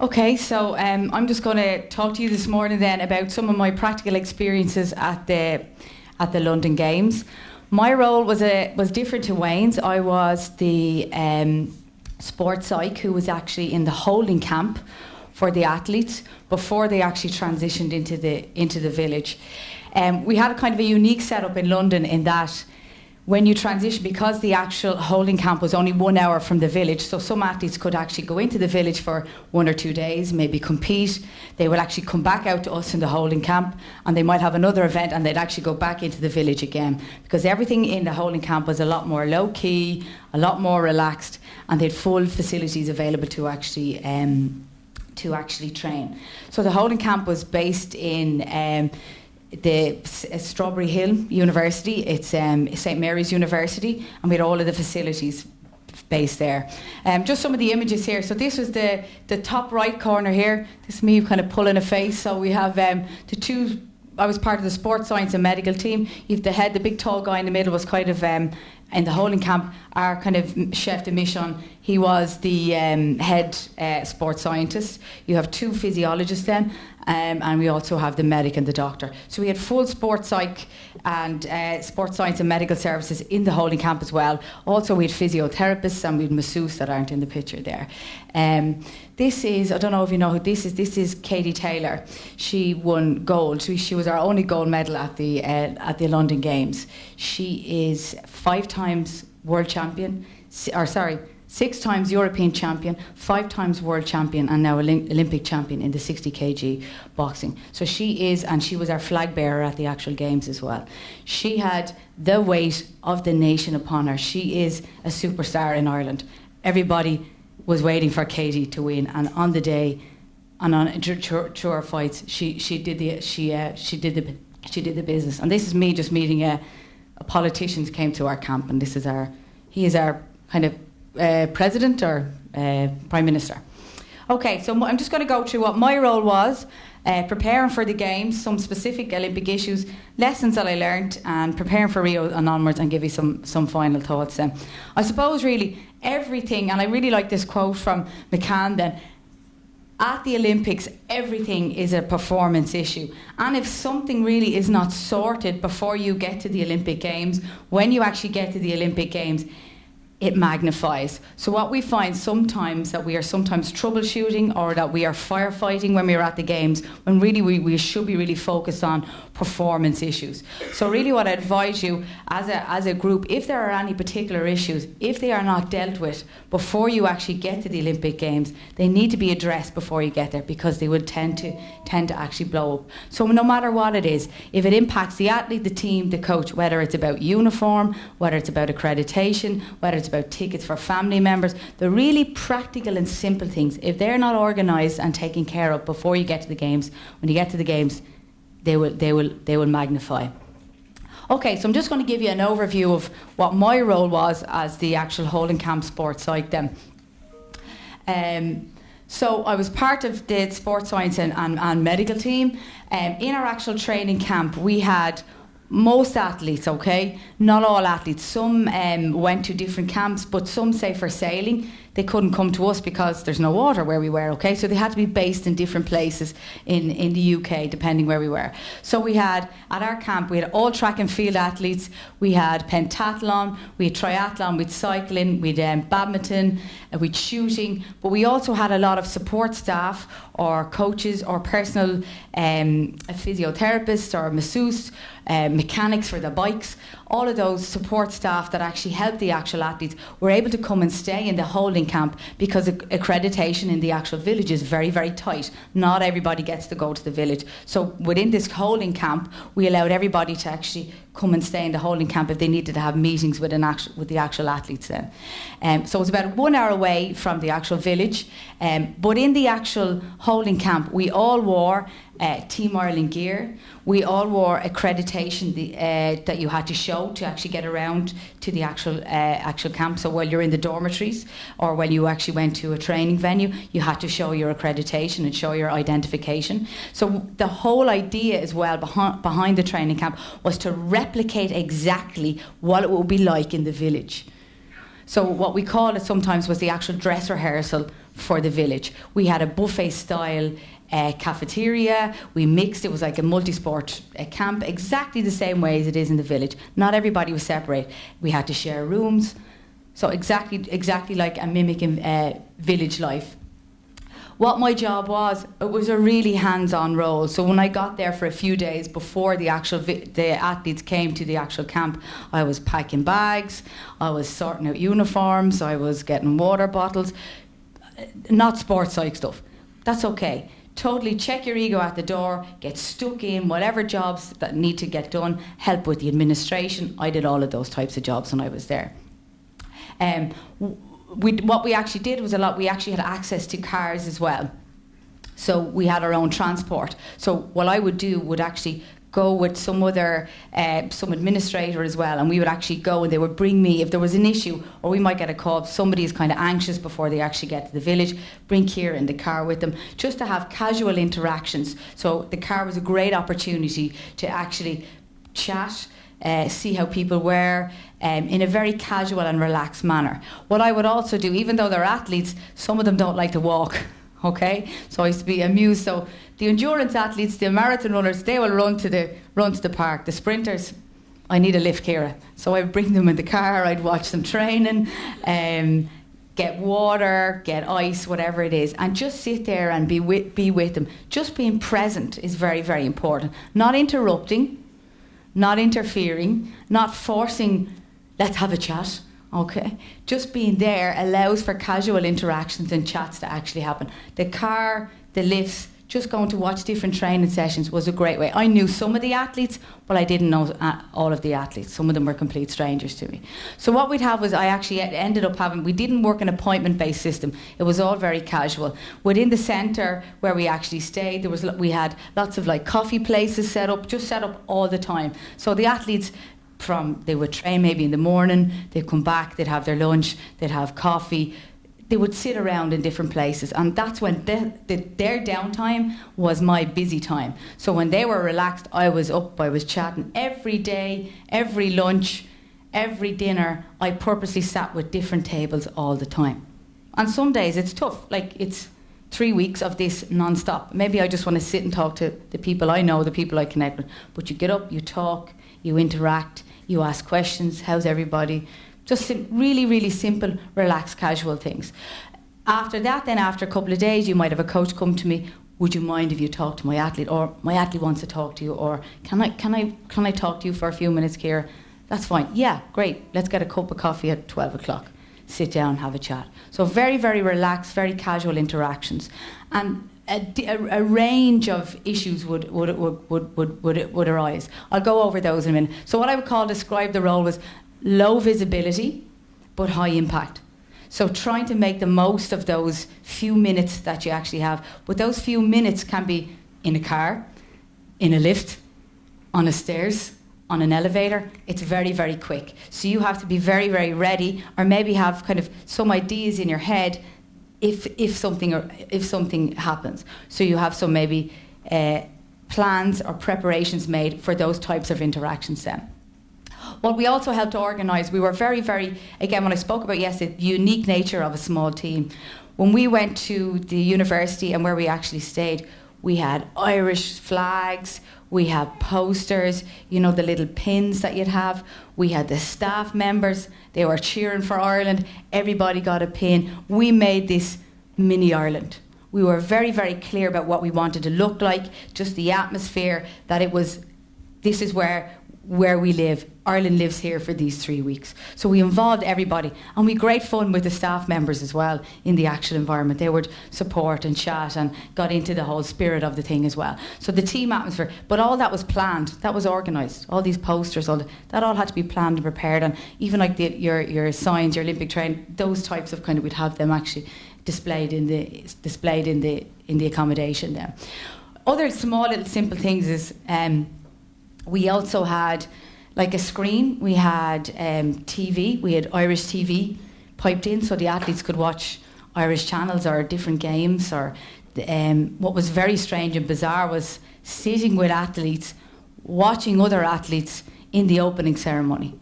Okay, so I'm just going to talk to you this morning then about some of my practical experiences at the London Games. My role was different to Wayne's. I was the sports psych who was actually in the holding camp for the athletes before they actually transitioned into the village. We had a kind of a unique setup in London in that when you transition, because the actual holding camp was only 1 hour from the village, so some athletes could actually go into the village for 1 or 2 days, maybe compete. They would actually come back out to us in the holding camp, and they might have another event, and they'd actually go back into the village again, because everything in the holding camp was a lot more low-key, a lot more relaxed, and they had full facilities available to actually train. So the holding camp was based in the Strawberry Hill University. It's St Mary's University, and we had all of the facilities based there. Just some of the images here. So this was the top right corner here. This is me kind of pulling a face. So we have the two. I was part of the sports science and medical team. You've the head, the big tall guy in the middle was kind of in the holding camp, our kind of chef de mission. He was the head sports scientist. You have two physiologists then, and we also have the medic and the doctor. So we had full sports psych and sports science and medical services in the holding camp as well. Also we had physiotherapists and we had masseuses that aren't in the picture there. This is, I don't know if you know who this is. This is Katie Taylor. She won gold. She was our only gold medal at the London Games. She is 5 times world champion, 6 times European champion, 5 times world champion, and now Olympic champion in the 60 kg boxing. So she is, and she was our flag bearer at the actual games as well. She had the weight of the nation upon her. She is a superstar in Ireland. Everybody was waiting for Katie to win, and on the day, and on through her fights, she did the business. And this is me just meeting a politician who came to our camp, and he is our kind of president or prime minister. Okay, so I'm just going to go through what my role was, preparing for the games, some specific Olympic issues, lessons that I learned, and preparing for Rio and onwards, and give you some final thoughts then. I suppose really everything, and I really like this quote from McCann then, at the Olympics, everything is a performance issue. And if something really is not sorted before you get to the Olympic Games, when you actually get to the Olympic Games, it magnifies. So what we find sometimes that we are sometimes troubleshooting, or that we are firefighting when we are at the games, when really we should be really focused on performance issues. So really what I advise you as a group, if there are any particular issues, if they are not dealt with before you actually get to the Olympic Games, they need to be addressed before you get there, because they would tend to actually blow up. So no matter what it is, if it impacts the athlete, the team, the coach, whether it's about uniform, whether it's about accreditation, whether it's about tickets for family members, the really practical and simple things, if they're not organised and taken care of before you get to the games, when you get to the games, they will magnify. Okay, so I'm just going to give you an overview of what my role was as the actual holding camp sports psych then. So I was part of the sports science and medical team. In our actual training camp, we had most athletes, okay, not all athletes. Some went to different camps, but some, say for sailing, they couldn't come to us because there's no water where we were, okay? So they had to be based in different places in the UK, depending where we were. So we had, at our camp, we had all track and field athletes, we had pentathlon, we had triathlon, we had cycling, we had badminton, we had shooting, but we also had a lot of support staff or coaches or personal physiotherapists or masseuses, mechanics for the bikes. All of those support staff that actually helped the actual athletes were able to come and stay in the holding camp, because accreditation in the actual village is very, very tight. Not everybody gets to go to the village. So within this holding camp, we allowed everybody to actually come and stay in the holding camp if they needed to have meetings with the actual athletes then. So it was about 1 hour away from the actual village. But in the actual holding camp, we all wore Team Ireland gear. We all wore accreditation that you had to show to actually get around to the actual camp. So while you're in the dormitories, or when you actually went to a training venue, you had to show your accreditation and show your identification. So the whole idea as well behind the training camp was to replicate exactly what it would be like in the village. So what we call it sometimes was the actual dress rehearsal for the village. We had a buffet style cafeteria. We mixed. It was like a multi-sport camp, exactly the same way as it is in the village. Not everybody was separate. We had to share rooms. So exactly like a mimicking village life. What my job was, it was a really hands-on role. So when I got there for a few days before the athletes came to the actual camp, I was packing bags, I was sorting out uniforms, I was getting water bottles, not sports psych stuff. That's okay. Totally check your ego at the door, get stuck in whatever jobs that need to get done, help with the administration. I did all of those types of jobs when I was there. What we actually did was we actually had access to cars as well. So we had our own transport. So what I would do would actually go with some administrator as well, and we would actually go and they would bring me, if there was an issue, or we might get a call, if somebody is kind of anxious before they actually get to the village, bring Ciara in the car with them, just to have casual interactions. So the car was a great opportunity to actually chat, see how people were, in a very casual and relaxed manner. What I would also do, even though they're athletes, some of them don't like to walk, okay? So I used to be amused. So the endurance athletes, the marathon runners, they will run to the park. The sprinters, I need a lift, Ciara. So I'd bring them in the car, I'd watch them training, get water, get ice, whatever it is, and just sit there and be with them. Just being present is very, very important. Not interrupting, not interfering, not forcing, let's have a chat, okay? Just being there allows for casual interactions and chats to actually happen. The car, the lifts, just going to watch different training sessions was a great way. I knew some of the athletes, but I didn't know all of the athletes. Some of them were complete strangers to me. So what we'd have was, I actually ended up having, we didn't work an appointment-based system. It was all very casual. Within the centre where we actually stayed, we had lots of like coffee places set up all the time. So the athletes, they would train maybe in the morning, they'd come back, they'd have their lunch, they'd have coffee, they would sit around in different places, and that's when their downtime was my busy time. So when they were relaxed, I was up, I was chatting every day, every lunch, every dinner. I purposely sat with different tables all the time. And some days it's tough, like it's 3 weeks of this non-stop. Maybe I just want to sit and talk to the people I know, the people I connect with. But you get up, you talk, you interact, you ask questions, how's everybody? Just really, really simple, relaxed, casual things. After that, then after a couple of days, you might have a coach come to me, would you mind if you talk to my athlete? Or my athlete wants to talk to you, or can I talk to you for a few minutes, Ciara? That's fine. Yeah, great. Let's get a cup of coffee at 12 o'clock. Sit down, have a chat. So very, very relaxed, very casual interactions. And a range of issues would arise. I'll go over those in a minute. So what I would describe the role was low visibility, but high impact. So trying to make the most of those few minutes that you actually have. But those few minutes can be in a car, in a lift, on a stairs, on an elevator. It's very, very quick. So you have to be very, very ready, or maybe have kind of some ideas in your head if something happens. So you have some maybe plans or preparations made for those types of interactions then. What we also helped to organise, we were very, very, again, when I spoke about yesterday, the unique nature of a small team. When we went to the university and where we actually stayed, we had Irish flags, we had posters, you know, the little pins that you'd have. We had the staff members, they were cheering for Ireland, everybody got a pin. We made this mini Ireland. We were very, very clear about what we wanted to look like, just the atmosphere, that it was, this is where we live. Ireland lives here for these 3 weeks. So we involved everybody, and we had great fun with the staff members as well in the actual environment. They would support and chat and got into the whole spirit of the thing as well. So the team atmosphere, but all that was planned, that was organised. All these posters, that all had to be planned and prepared, and even like your signs, your Olympic train, those types of we'd have them actually displayed in the accommodation there. Other small little simple things is we also had like a screen. We had TV. We had Irish TV piped in so the athletes could watch Irish channels or different games. Or what was very strange and bizarre was sitting with athletes, watching other athletes in the opening ceremony.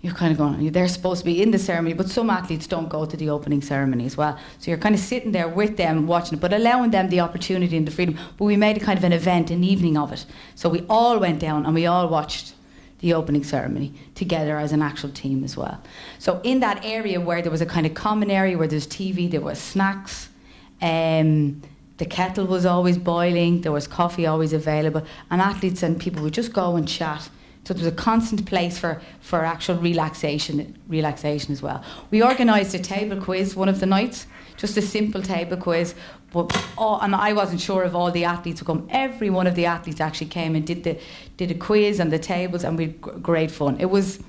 you're kind of going, they're supposed to be in the ceremony, but some athletes don't go to the opening ceremony as well. So you're kind of sitting there with them watching it, but allowing them the opportunity and the freedom. But we made it kind of an event, an evening of it. So we all went down and we all watched the opening ceremony together as an actual team as well. So in that area where there was a kind of common area where there's TV, there was snacks, the kettle was always boiling, there was coffee always available, and athletes and people would just go and chat. So there was a constant place for actual relaxation as well. We organised a table quiz one of the nights, just a simple table quiz. And I wasn't sure if all the athletes would come. Every one of the athletes actually came and did a quiz and the tables, and we had great fun. It was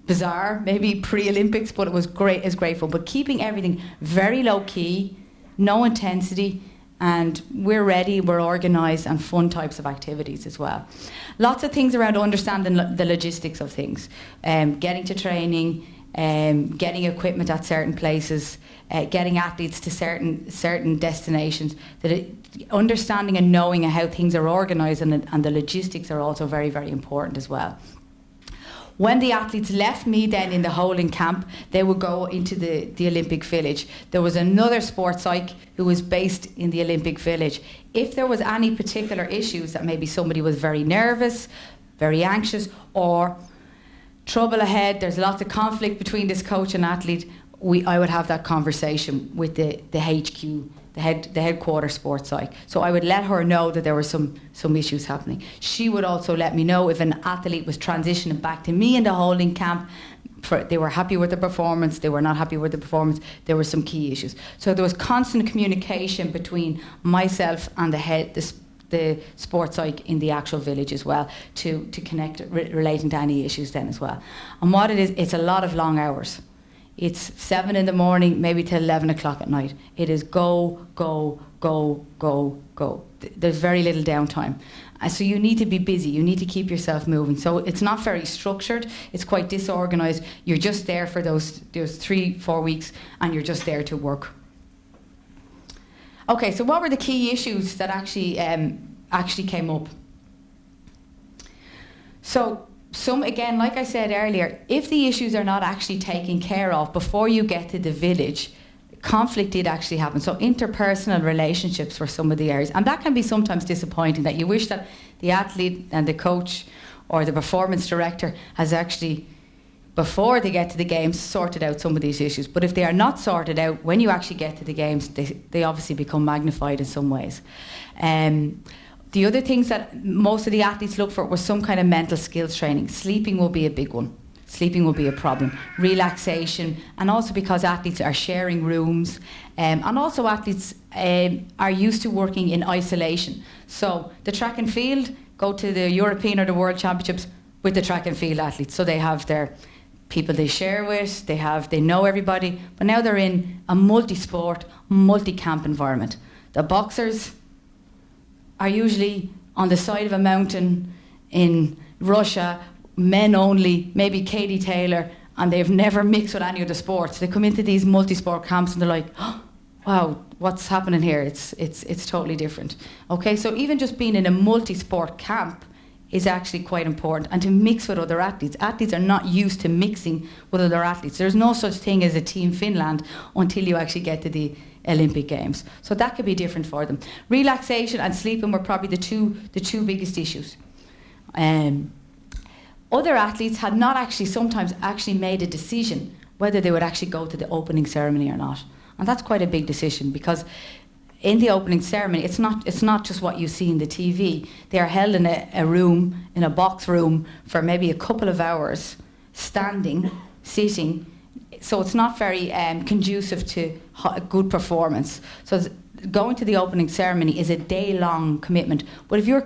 bizarre, maybe pre-Olympics, but it was great. It was great fun. But keeping everything very low key, no intensity. And we're ready, we're organised, and fun types of activities as well. Lots of things around understanding the logistics of things. Getting to training, getting equipment at certain places, getting athletes to certain destinations. Understanding and knowing how things are organised and the logistics are also very, very important as well. When the athletes left me then in the holding camp, they would go into the Olympic Village. There was another sports psych who was based in the Olympic Village. If there was any particular issues that maybe somebody was very nervous, very anxious, or trouble ahead, there's lots of conflict between this coach and athlete, I would have that conversation with the HQ, the headquarters sports psych. So I would let her know that there were some issues happening. She would also let me know if an athlete was transitioning back to me in the holding camp. They were happy with the performance, they were not happy with the performance, there were some key issues. So there was constant communication between myself and the sports psych in the actual village as well to connect relating to any issues then as well. And what it is, it's a lot of long hours. It's 7 in the morning, maybe till 11 o'clock at night. It is go, go, go, go, go. There's very little downtime. So you need to be busy. You need to keep yourself moving. So it's not very structured. It's quite disorganised. You're just there for those 3-4 weeks, and you're just there to work. Okay, so what were the key issues that actually came up? So again, like I said earlier, if the issues are not actually taken care of before you get to the village, conflict did actually happen. So interpersonal relationships were some of the areas. And that can be sometimes disappointing, that you wish that the athlete and the coach or the performance director has actually, before they get to the games, sorted out some of these issues. But if they are not sorted out, when you actually get to the games, they obviously become magnified in some ways. The other things that most of the athletes look for was some kind of mental skills training. Sleeping will be a big one. Sleeping will be a problem. Relaxation, and also because athletes are sharing rooms, and also athletes are used to working in isolation. So the track and field, go to the European or the World Championships with the track and field athletes. So they have their people they share with, they know everybody, but now they're in a multi-sport, multi-camp environment. The boxers are usually on the side of a mountain in Russia, men only, maybe Katie Taylor, and they've never mixed with any other sports. They come into these multi-sport camps and they're like, oh, wow, what's happening here? It's totally different. Okay, so even just being in a multi-sport camp is actually quite important, and to mix with other athletes. Athletes are not used to mixing with other athletes. There's no such thing as a Team Finland until you actually get to the Olympic Games. So that could be different for them. Relaxation and sleeping were probably the two biggest issues. Other athletes had not sometimes made a decision whether they would actually go to the opening ceremony or not. And that's quite a big decision, because in the opening ceremony, it's not just what you see in the TV. They are held in a room, in a box room, for maybe a couple of hours, standing, sitting. So it's not very conducive to good performance. So going to the opening ceremony is a day-long commitment. But if you're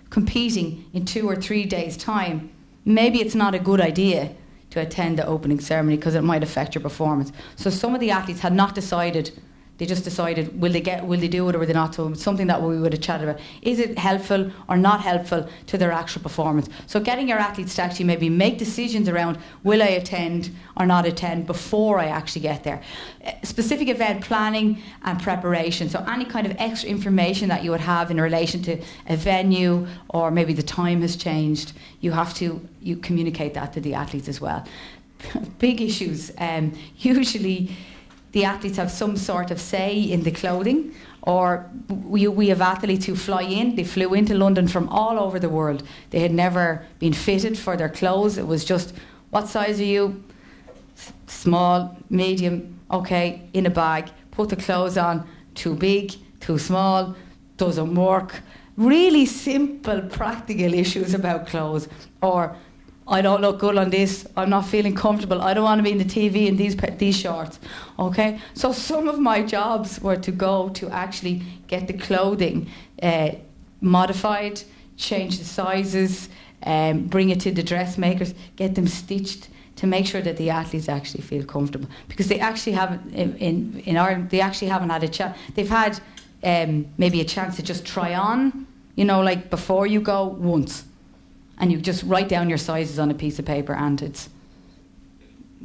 competing in 2 or 3 days' time, maybe it's not a good idea to attend the opening ceremony, because it might affect your performance. So some of the athletes had not decided they just decided, will they do it or will they not? So it's something that we would have chatted about. Is it helpful or not helpful to their actual performance? So getting your athletes to actually maybe make decisions around, will I attend or not attend before I actually get there? Specific event planning and preparation. So any kind of extra information that you would have in relation to a venue, or maybe the time has changed, you communicate that to the athletes as well. Big issues. Usually the athletes have some sort of say in the clothing, or we have athletes who fly in. They flew into London from all over the world. They had never been fitted for their clothes. It was just, what size are you? Small, medium, okay, in a bag. Put the clothes on. Too big, too small, doesn't work. Really simple, practical issues about clothes. Or, I don't look good on this, I'm not feeling comfortable, I don't want to be in the TV in these shorts, okay? So some of my jobs were to go to actually get the clothing modified, change the sizes, bring it to the dressmakers, get them stitched to make sure that the athletes actually feel comfortable. Because they actually haven't, in Ireland, they actually haven't had a chance. They've had maybe a chance to just try on, like before you go once. And you just write down your sizes on a piece of paper, and it's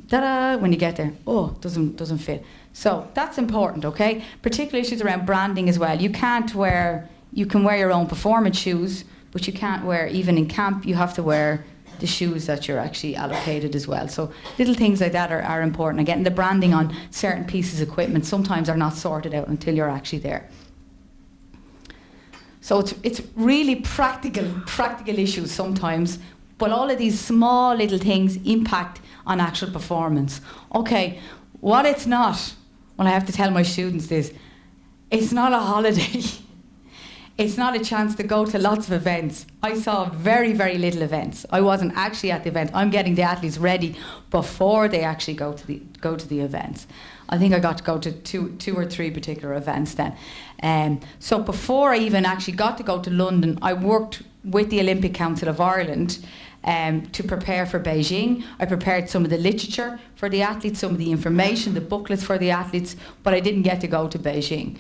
ta-da when you get there. Oh, doesn't fit. So that's important, okay? Particular issues around branding as well. You can wear your own performance shoes, but you can't wear, even in camp, you have to wear the shoes that you're actually allocated as well. So little things like that are important. Again, the branding on certain pieces of equipment sometimes are not sorted out until you're actually there. So it's really practical issues sometimes, but all of these small little things impact on actual performance. Okay, what it's not, well, I have to tell my students this, it's not a holiday. It's not a chance to go to lots of events. I saw very, very little events. I wasn't actually at the event. I'm getting the athletes ready before they actually go to the events. I think I got to go to two or three particular events then. So before I even actually got to go to London, I worked with the Olympic Council of Ireland to prepare for Beijing. I prepared some of the literature for the athletes, some of the information, the booklets for the athletes, but I didn't get to go to Beijing.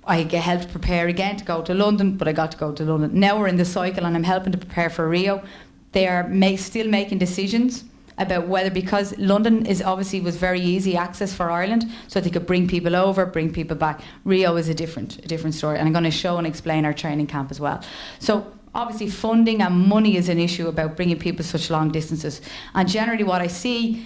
I helped prepare again to go to London, but I got to go to London. Now we're in the cycle and I'm helping to prepare for Rio. They are still making decisions about whether, because London was very easy access for Ireland, so they could bring people over, bring people back. Rio is a different story, and I'm going to show and explain our training camp as well. So obviously funding and money is an issue about bringing people such long distances. And generally what I see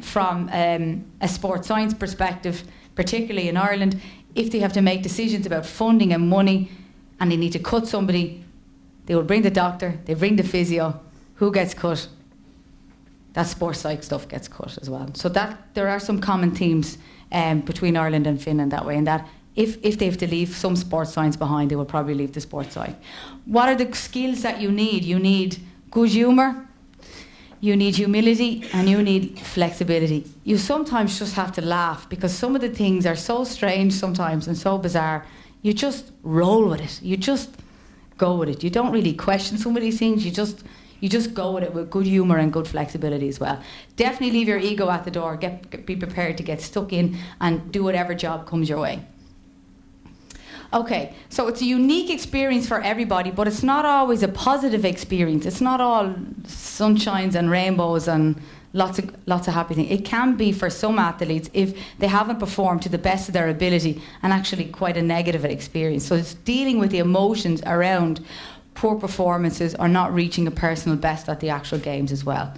from a sports science perspective, particularly in Ireland, if they have to make decisions about funding and money and they need to cut somebody, they will bring the doctor, they bring the physio. Who gets cut? That sports psych stuff gets cut as well. So that there are some common themes between Ireland and Finland that way, and that if they have to leave some sports science behind, they will probably leave the sports psych. What are the skills that you need? You need good humour, you need humility, and you need flexibility. You sometimes just have to laugh because some of the things are so strange sometimes and so bizarre. You just roll with it. You just go with it. You don't really question some of these things. You just go with it with good humour and good flexibility as well. Definitely leave your ego at the door. Be prepared to get stuck in and do whatever job comes your way. Okay, so it's a unique experience for everybody, but it's not always a positive experience. It's not all sunshines and rainbows and lots of happy things. It can be for some athletes if they haven't performed to the best of their ability, and actually quite a negative experience. So it's dealing with the emotions around poor performances or not reaching a personal best at the actual games as well.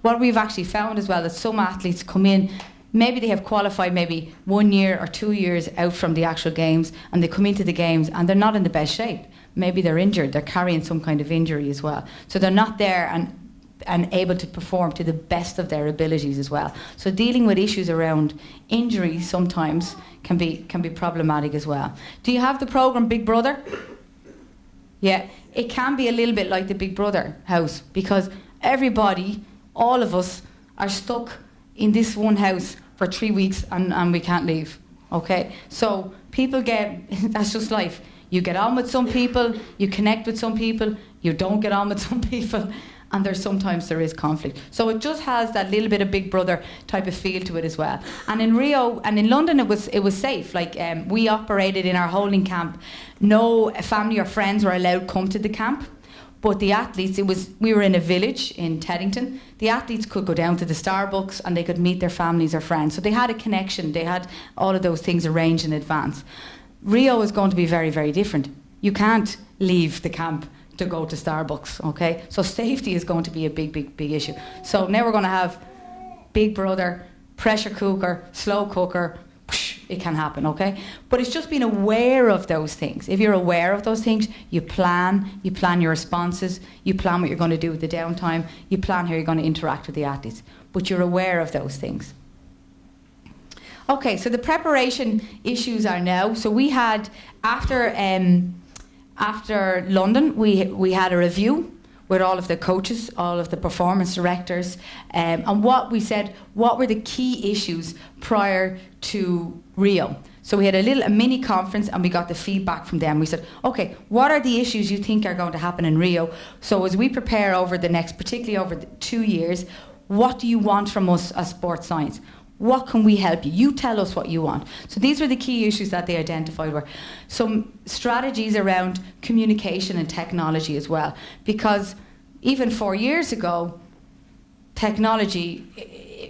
What we've actually found as well is some athletes come in, maybe they have qualified maybe 1 year or 2 years out from the actual games, and they come into the games and they're not in the best shape. Maybe they're injured, they're carrying some kind of injury as well. So they're not there and able to perform to the best of their abilities as well. So dealing with issues around injury sometimes can be problematic as well. Do you have the programme Big Brother? Yeah, it can be a little bit like the Big Brother house, because everybody, all of us, are stuck in this one house for 3 weeks and we can't leave. Okay, so people that's just life. You get on with some people, you connect with some people, you don't get on with some people, and sometimes there is conflict. So it just has that little bit of Big Brother type of feel to it as well. And in Rio and in London, it was safe. Like we operated in our holding camp. No family or friends were allowed to come to the camp. But the athletes, we were in a village in Teddington. The athletes could go down to the Starbucks and they could meet their families or friends. So they had a connection. They had all of those things arranged in advance. Rio is going to be very, very different. You can't leave the camp to go to Starbucks, okay? So safety is going to be a big, big, big issue. So now we're going to have Big Brother, pressure cooker, slow cooker. It can happen, okay? But it's just being aware of those things. If you're aware of those things, you plan your responses, you plan what you're going to do with the downtime, you plan how you're going to interact with the athletes. But you're aware of those things. Okay, so the preparation issues are now. So we had, after London, we had a review with all of the coaches, all of the performance directors, and what we said, what were the key issues prior to Rio. So we had a mini conference and we got the feedback from them. We said, okay, what are the issues you think are going to happen in Rio? So as we prepare over the next, particularly over the 2 years, what do you want from us as sports science? What can we help you? You tell us what you want. So these were the key issues that they identified were some strategies around communication and technology as well. Because even 4 years ago, technology,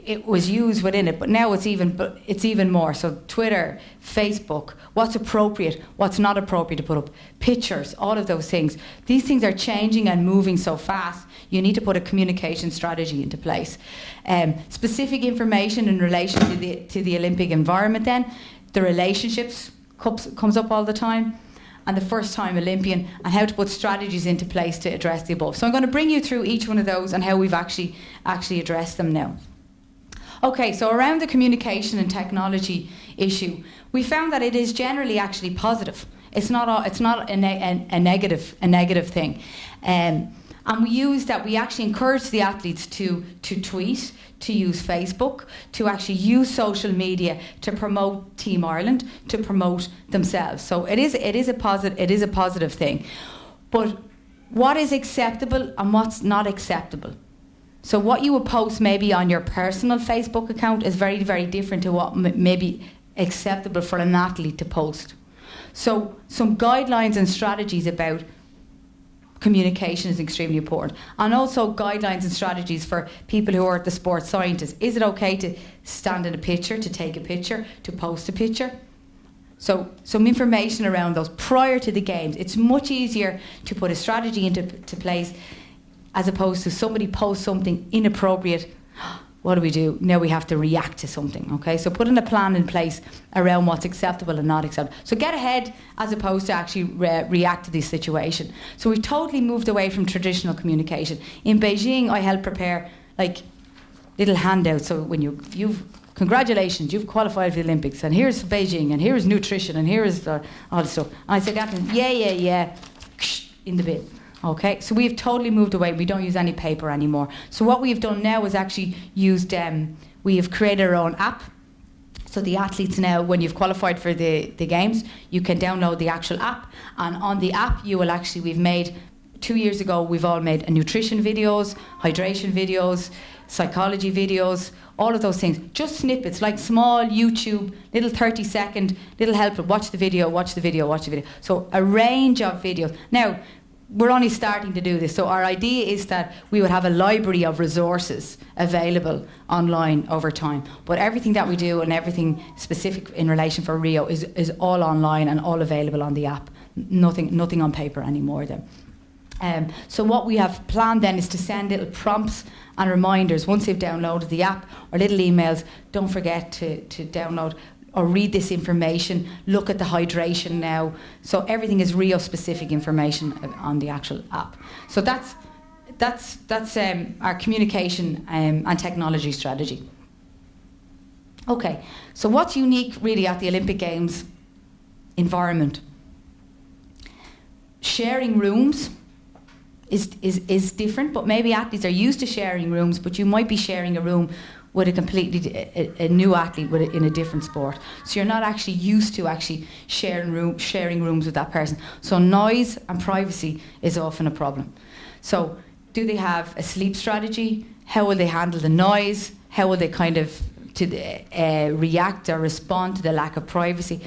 it was used within it, but now it's even more. So Twitter, Facebook, what's appropriate, what's not appropriate to put up, pictures, all of those things. These things are changing and moving so fast. You need to put a communication strategy into place. Specific information in relation to the Olympic environment then, the relationships comes up all the time, and the first-time Olympian, and how to put strategies into place to address the above. So I'm going to bring you through each one of those and how we've actually addressed them now. Okay, so around the communication and technology issue, we found that it is generally actually positive. It's not a negative thing. And we use that, we actually encourage the athletes to tweet, to use Facebook, to actually use social media to promote Team Ireland, to promote themselves. So it is a positive thing. But what is acceptable and what's not acceptable? So what you would post maybe on your personal Facebook account is very, very different to what may be acceptable for an athlete to post. So some guidelines and strategies about communication is extremely important. And also guidelines and strategies for people who are the sports scientists. Is it okay to stand in a picture, to take a picture, to post a picture? So some information around those prior to the games. It's much easier to put a strategy into place as opposed to somebody posts something inappropriate. What do we do? Now we have to react to something, okay? So putting a plan in place around what's acceptable and not acceptable. So get ahead as opposed to actually react to this situation. So we've totally moved away from traditional communication. In Beijing, I helped prepare like little handouts. So when congratulations, you've qualified for the Olympics, and here's Beijing, and here's nutrition, and here's all the stuff. And I said, yeah, in the bin. Okay, so we've totally moved away. We don't use any paper anymore. So what we've done now is actually we have created our own app. So the athletes now, when you've qualified for the games, you can download the actual app. And on the app, we've made, 2 years ago, we've all made nutrition videos, hydration videos, psychology videos, all of those things. Just snippets, like small YouTube, little 30-second, little help. Watch the video. So a range of videos. Now, we're only starting to do this. So our idea is that we would have a library of resources available online over time. But everything that we do and everything specific in relation for Rio is all online and all available on the app. Nothing on paper anymore then. So what we have planned then is to send little prompts and reminders once they've downloaded the app, or little emails. Don't forget to download or read this information, look at the hydration now. So everything is Rio specific information on the actual app. So that's our communication and technology strategy. Okay, so what's unique really at the Olympic Games environment? Sharing rooms is different, but maybe athletes are used to sharing rooms, but you might be sharing a room with a completely a new athlete in a different sport. So you're not actually used to actually sharing rooms with that person. So noise and privacy is often a problem. So do they have a sleep strategy? How will they handle the noise? How will they kind of react or respond to the lack of privacy?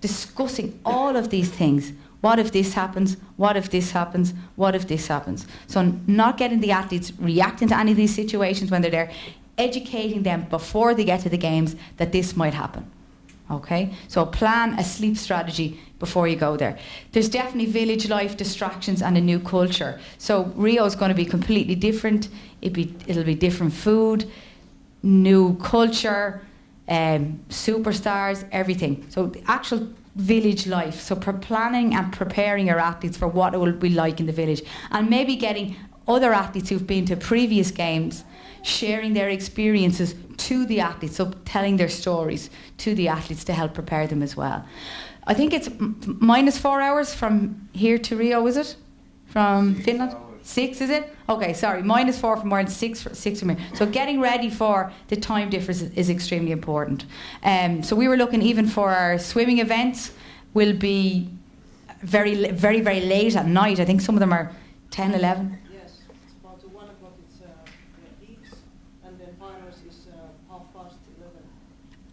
Discussing all of these things. What if this happens? What if this happens? What if this happens? So not getting the athletes reacting to any of these situations when they're there, educating them before they get to the games that this might happen. Okay? So plan a sleep strategy before you go there. There's definitely village life, distractions and a new culture. So Rio is going to be completely different. It'll be different food, new culture, superstars, everything. So the actual village life. So planning and preparing your athletes for what it will be like in the village, and maybe getting other athletes who've been to previous games, sharing their experiences to the athletes, so telling their stories to the athletes to help prepare them as well. I think it's -4 hours from here to Rio, is it? From Finland? 6, is it? Okay, sorry, -4 from Ireland, 6 from here. So getting ready for the time difference is extremely important. So we were looking even for our swimming events will be very, very, very late at night. I think some of them are 10, 11. Yes, it's about 1 o'clock it's peaks, and then finals is 11:30.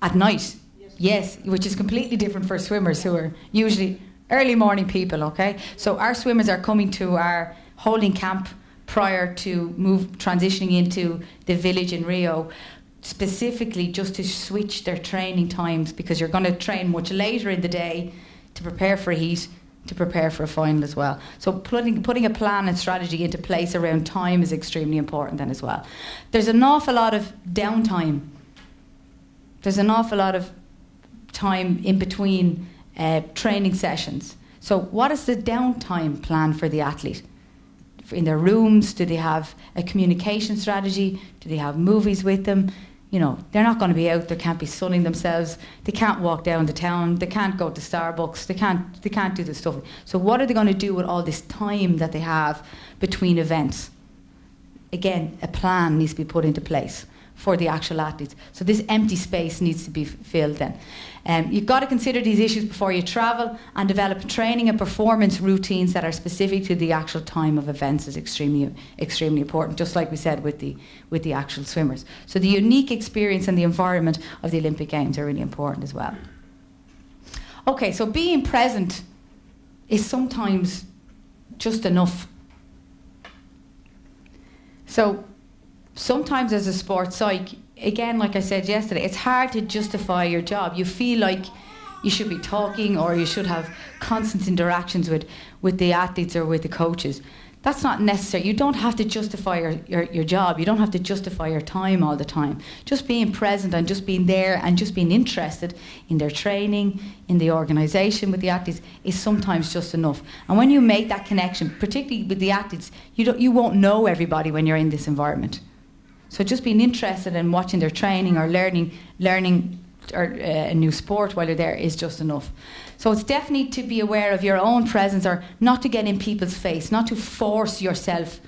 At night? Yes, which is completely different for swimmers who are usually early morning people, okay? So our swimmers are coming to our holding camp prior to transitioning into the village in Rio, specifically just to switch their training times, because you're going to train much later in the day to prepare for heat, to prepare for a final as well. So putting a plan and strategy into place around time is extremely important then as well. There's an awful lot of downtime. There's an awful lot of time in between training sessions. So what is the downtime plan for the athlete? In their rooms, do they have a communication strategy? Do they have movies with them? You know, they're not going to be out, they can't be sunning themselves, they can't walk down the town, they can't go to Starbucks, they can't do this stuff. So what are they going to do with all this time that they have between events? Again, a plan needs to be put into place for the actual athletes. So this empty space needs to be filled then. You've got to consider these issues before you travel, and develop training and performance routines that are specific to the actual time of events is extremely, extremely important, just like we said with the actual swimmers. So the unique experience and the environment of the Olympic Games are really important as well. Okay, so being present is sometimes just enough. So sometimes as a sports psych, again, like I said yesterday, it's hard to justify your job. You feel like you should be talking, or you should have constant interactions with the athletes or with the coaches. That's not necessary. You don't have to justify your job. You don't have to justify your time all the time. Just being present and just being there and just being interested in their training, in the organisation with the athletes, is sometimes just enough. And when you make that connection, particularly with the athletes, you won't know everybody when you're in this environment. So just being interested in watching their training or learning a new sport while you're there is just enough. So it's definitely to be aware of your own presence, or not to get in people's face, not to force yourself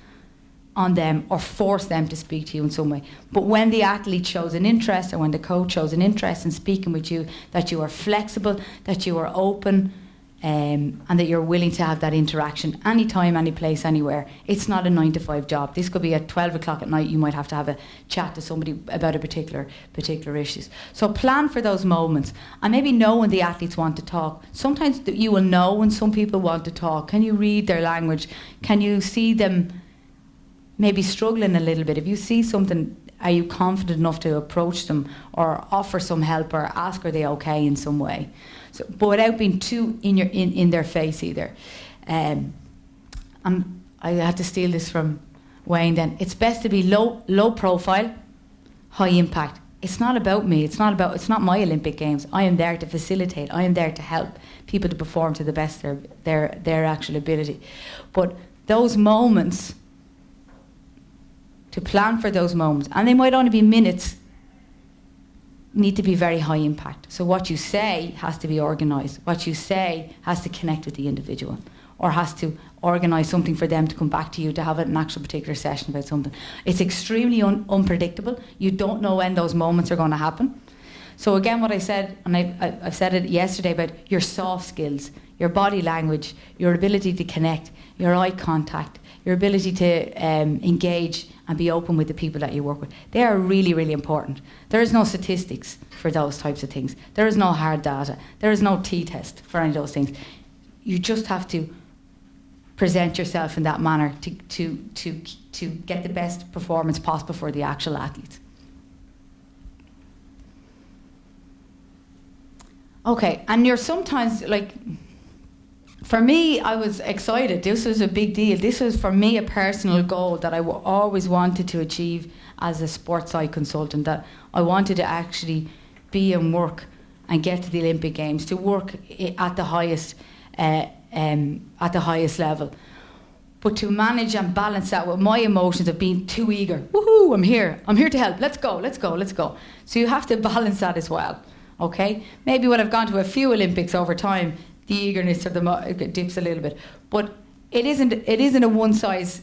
on them or force them to speak to you in some way. But when the athlete shows an interest, or when the coach shows an interest in speaking with you, that you are flexible, that you are open, and that you're willing to have that interaction anytime, any place, anywhere. It's not a 9-to-5 job. This could be at 12 o'clock at night. You might have to have a chat to somebody about a particular issues. So plan for those moments, and maybe know when the athletes want to talk. Sometimes you will know when some people want to talk. Can you read their language? Can you see them maybe struggling a little bit? If you see something, are you confident enough to approach them or offer some help or ask, are they okay in some way? So, but without being too in their face either. I had to steal this from Wayne then. It's best to be low profile, high impact. It's not about me. It's not my Olympic Games. I am there to facilitate. I am there to help people to perform to the best of their actual ability. But those moments, to plan for those moments, and they might only be minutes, need to be very high impact. So what you say has to be organised. What you say has to connect with the individual, or has to organise something for them to come back to you to have an actual particular session about something. It's extremely unpredictable. You don't know when those moments are going to happen. So again, what I said, and I've said it yesterday about your soft skills, your body language, your ability to connect, your eye contact, your ability to engage and be open with the people that you work with. They are really, really important. There is no statistics for those types of things. There is no hard data. There is no t-test for any of those things. You just have to present yourself in that manner to get the best performance possible for the actual athletes. Okay, and you're sometimes like, for me, I was excited. This was a big deal. This was, for me, a personal goal that I always wanted to achieve as a sports side consultant, that I wanted to actually be and work and get to the Olympic Games, to work at the highest level. But to manage and balance that with my emotions of being too eager. Woohoo, I'm here to help. Let's go, let's go, let's go. So you have to balance that as well, okay? Maybe when I've gone to a few Olympics over time, the eagerness of the dips a little bit, but it isn't a one size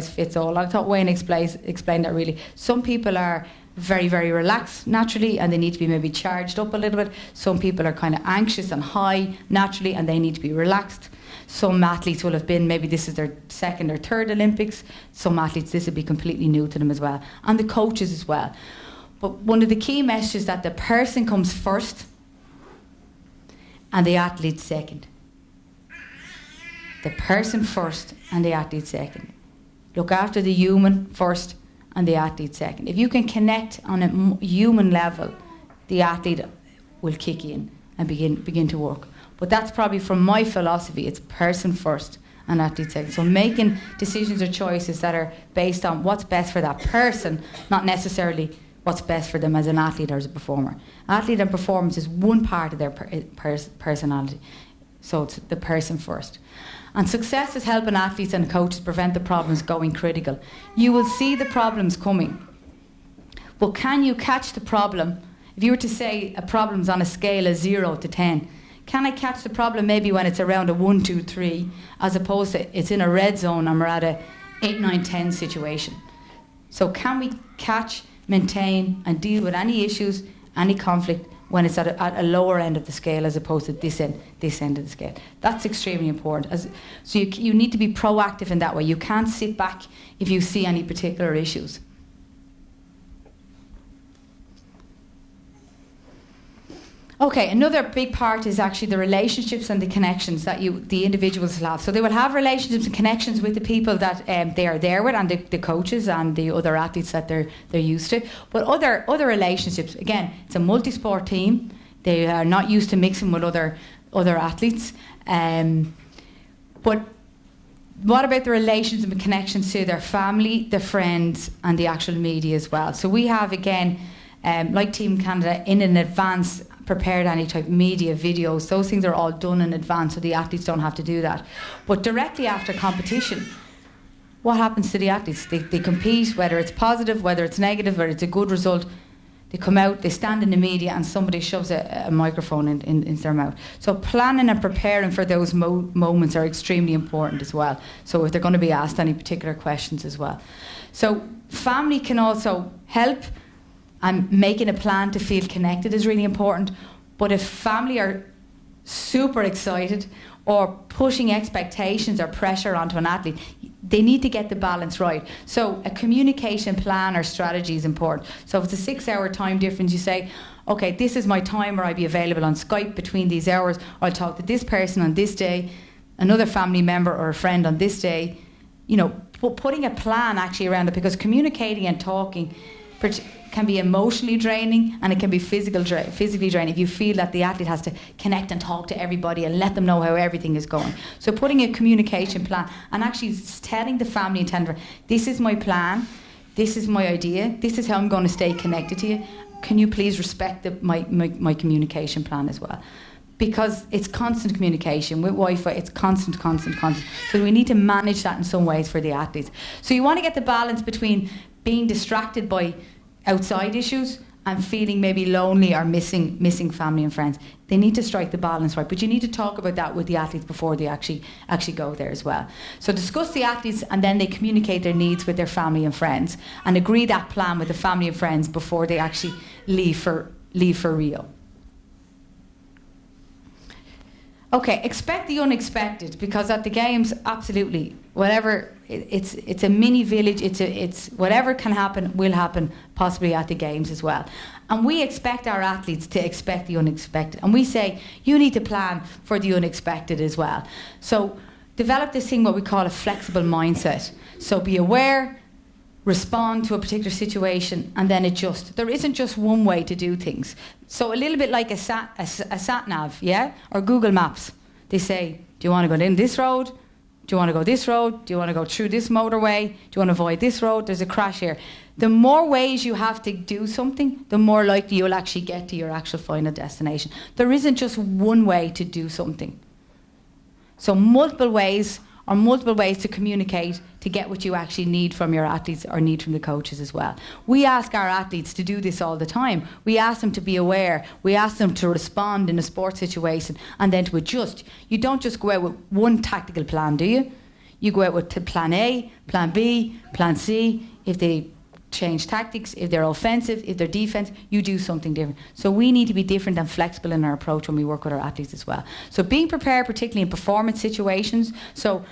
fits all. I thought Wayne explained that really. Some people are very, very relaxed naturally, and they need to be maybe charged up a little bit. Some people are kind of anxious and high naturally, and they need to be relaxed. Some athletes will have been, maybe this is their second or third Olympics. Some athletes, this will be completely new to them as well, and the coaches as well. But one of the key messages is that the person comes first and the athlete second. The person first and the athlete second. Look after the human first and the athlete second. If you can connect on a human level, the athlete will kick in and begin to work. But that's probably from my philosophy. It's person first and athlete second. So making decisions or choices that are based on what's best for that person, not necessarily what's best for them as an athlete or as a performer. Athlete and performance is one part of their personality. So it's the person first. And success is helping athletes and coaches prevent the problems going critical. You will see the problems coming. But can you catch the problem? If you were to say a problem's on a scale of 0 to 10, can I catch the problem maybe when it's around a 1, 2, 3, as opposed to it's in a red zone and we're at a 8, 9, 10 situation? So can we catch, maintain and deal with any issues, any conflict when it's at a lower end of the scale as opposed to this end of the scale? That's extremely important. So you need to be proactive in that way. You can't sit back if you see any particular issues. Okay, another big part is actually the relationships and the connections that the individuals will have. So they will have relationships and connections with the people that they are there with, and the coaches and the other athletes that they're used to. But other relationships, again, it's a multi-sport team. They are not used to mixing with other athletes. But what about the relations and the connections to their family, their friends, and the actual media as well? So we have, again, like Team Canada, in advance, prepared any type of media, videos. Those things are all done in advance, so the athletes don't have to do that. But directly after competition, what happens to the athletes? They compete, whether it's positive, whether it's negative, whether it's a good result. They come out, they stand in the media, and somebody shoves a microphone into their mouth. So planning and preparing for those moments are extremely important as well. So if they're going to be asked any particular questions as well. So family can also help, and making a plan to feel connected is really important. But if family are super excited or pushing expectations or pressure onto an athlete, they need to get the balance right. So a communication plan or strategy is important. So if it's a 6-hour time difference, you say, okay, this is my time where I'll be available on Skype between these hours. I'll talk to this person on this day, another family member or a friend on this day. You know, putting a plan actually around it, because communicating and talking can be emotionally draining, and it can be physically draining if you feel that the athlete has to connect and talk to everybody and let them know how everything is going. So putting a communication plan and actually telling the family and telling them, this is my plan, this is my idea, this is how I'm going to stay connected to you. Can you please respect my communication plan as well? Because it's constant communication. With Wi-Fi, it's constant. So we need to manage that in some ways for the athletes. So you want to get the balance between being distracted by outside issues and feeling maybe lonely or missing family and friends. They need to strike the balance right, but you need to talk about that with the athletes before they actually go there as well. So discuss the athletes, and then they communicate their needs with their family and friends, and agree that plan with the family and friends before they actually leave for leave for Rio. Okay, expect the unexpected, because at the games, absolutely, whatever, it's a mini village, it's whatever can happen will happen possibly at the games as well. And we expect our athletes to expect the unexpected. And we say, you need to plan for the unexpected as well. So develop this thing, what we call a flexible mindset. So be aware, respond to a particular situation, and then adjust. There isn't just one way to do things. So a little bit like a sat nav, yeah? Or Google Maps. They say, do you want to go down this road? Do you want to go this road? Do you want to go through this motorway? Do you want to avoid this road? There's a crash here. The more ways you have to do something, the more likely you'll actually get to your actual final destination. There isn't just one way to do something. So multiple ways to communicate to get what you actually need from your athletes or need from the coaches as well. We ask our athletes to do this all the time. We ask them to be aware. We ask them to respond in a sports situation and then to adjust. You don't just go out with one tactical plan, do you? You go out with plan A, plan B, plan C. If they change tactics, if they're offensive, if they're defensive, you do something different. So we need to be different and flexible in our approach when we work with our athletes as well. So being prepared, particularly in performance situations. So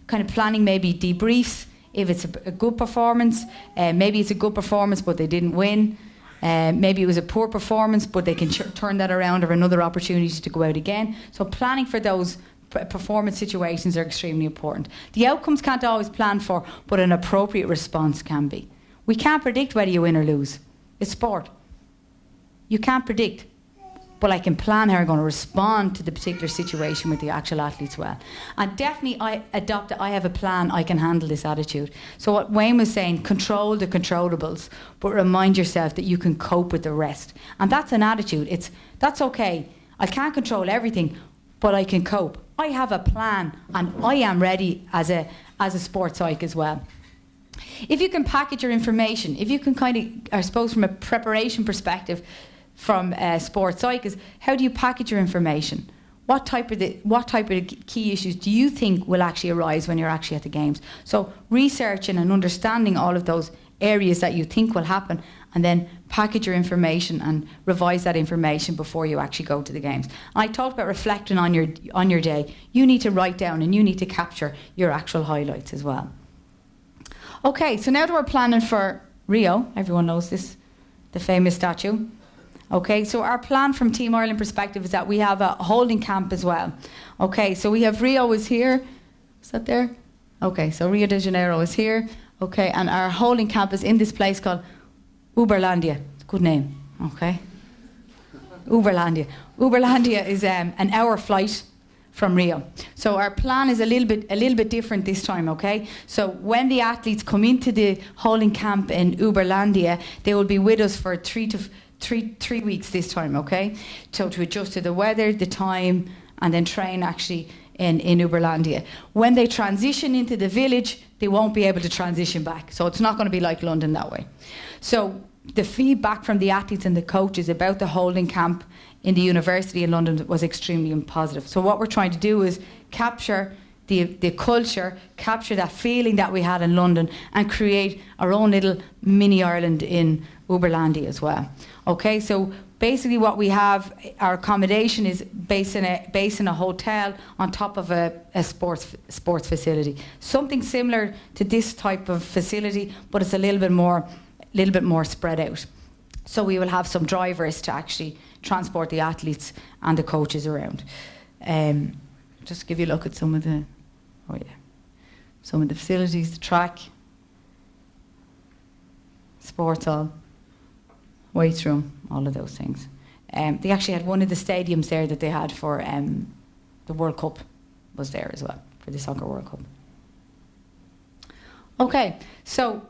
kind of planning maybe debriefs. If it's a good performance, maybe it's a good performance but they didn't win. Maybe it was a poor performance but they can turn that around, or another opportunity to go out again. So planning for those performance situations are extremely important. The outcomes can't always plan for, but an appropriate response can be. We can't predict whether you win or lose. It's sport. You can't predict. But I can plan how I'm going to respond to the particular situation with the actual athletes well. And definitely I have a plan, I can handle this attitude. So what Wayne was saying, control the controllables, but remind yourself that you can cope with the rest. And that's an attitude. That's okay. I can't control everything, but I can cope. I have a plan and I am ready as a sports psych as well. If you can package your information, if you can kind of, I suppose from a preparation perspective, from sports psych, is how do you package your information? What type of key issues do you think will actually arise when you're actually at the games? So researching and understanding all of those areas that you think will happen, and then package your information and revise that information before you actually go to the games. And I talked about reflecting on your day. You need to write down and you need to capture your actual highlights as well. Okay, so now that we're planning for Rio, everyone knows this, the famous statue. Okay, so our plan from Team Ireland perspective is that we have a holding camp as well. Okay, so we have Rio is here. Is that there? Okay, so Rio de Janeiro is here. Okay, and our holding camp is in this place called Uberlandia. It's a good name. Okay. Uberlandia. Uberlandia is an hour flight from Rio. So our plan is a little bit different this time, okay? So when the athletes come into the holding camp in Uberlandia, they will be with us for three weeks this time, okay? So to adjust to the weather, the time, and then train actually in Uberlandia. When they transition into the village, they won't be able to transition back. So it's not going to be like London that way. So the feedback from the athletes and the coaches about the holding camp in the university in London was extremely positive. So what we're trying to do is capture the culture, capture that feeling that we had in London, and create our own little mini Ireland in Uberlandia as well. Okay, so basically what we have, our accommodation is based in a hotel on top of a sports facility. Something similar to this type of facility, but it's a little bit more spread out. So we will have some drivers to actually transport the athletes and the coaches around. Just give you a look at some of the facilities, the track, sports hall, weights room, all of those things. They actually had one of the stadiums there that they had for the World Cup was there as well, for the Soccer World Cup. Okay, so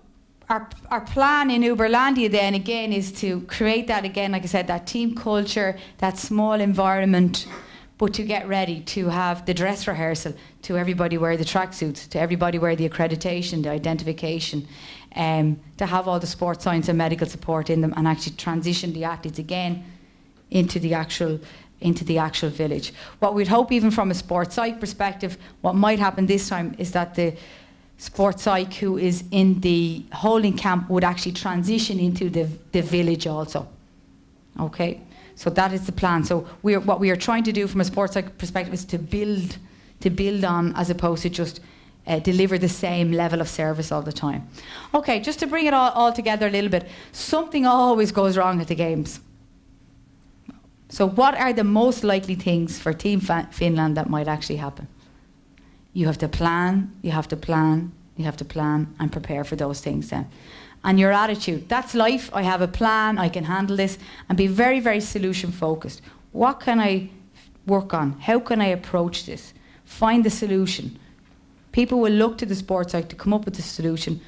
our plan in Uberlandia then again is to create that again, like I said, that team culture, that small environment, but to get ready, to have the dress rehearsal, to everybody wear the tracksuits, to everybody wear the accreditation, the identification, to have all the sports science and medical support in them, and actually transition the athletes again into the actual village. What we'd hope, even from a sports psych perspective, what might happen this time is that the sports psych who is in the holding camp would actually transition into the village also. Okay, so that is the plan. So what we are trying to do from a sports psych perspective is to build on, as opposed to just deliver the same level of service all the time. Okay, just to bring it all together a little bit, something always goes wrong at the games. So what are the most likely things for Team Finland that might actually happen? You have to plan, you have to plan, you have to plan and prepare for those things then. And your attitude, that's life. I have a plan, I can handle this, and be very, very solution focused. What can I work on? How can I approach this? Find the solution. People will look to the sports psych to come up with the solution,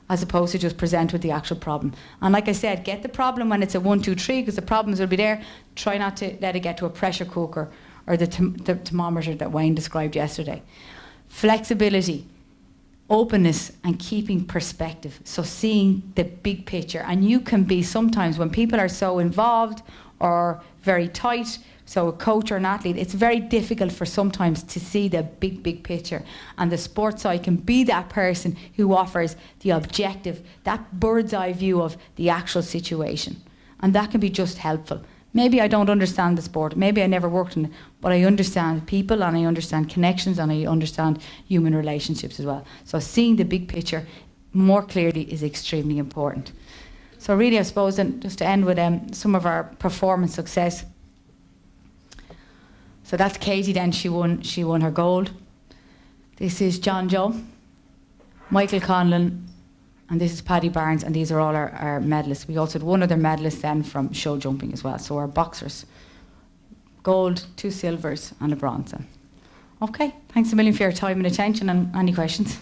as opposed to just present with the actual problem. And like I said, get the problem when it's a 1, 2, 3, because the problems will be there. Try not to let it get to a pressure cooker or the thermometer that Wayne described yesterday. Flexibility, openness, and keeping perspective. So seeing the big picture. And you can be, sometimes when people are so involved or very tight, so a coach or an athlete, it's very difficult for sometimes to see the big picture. And the sports side can be that person who offers the objective, that bird's eye view of the actual situation. And that can be just helpful. Maybe I don't understand the sport, maybe I never worked in it, but I understand people and I understand connections and I understand human relationships as well. So seeing the big picture more clearly is extremely important. So really, I suppose, then, just to end with some of our performance success. So that's Katie then, she won her gold. This is John Joe, Michael Conlon, and this is Paddy Barnes, and these are all our medalists. We also had one other medalist then from show jumping as well. So our boxers, gold, 2 silvers and a bronze. Okay, thanks a million for your time and attention, and any questions?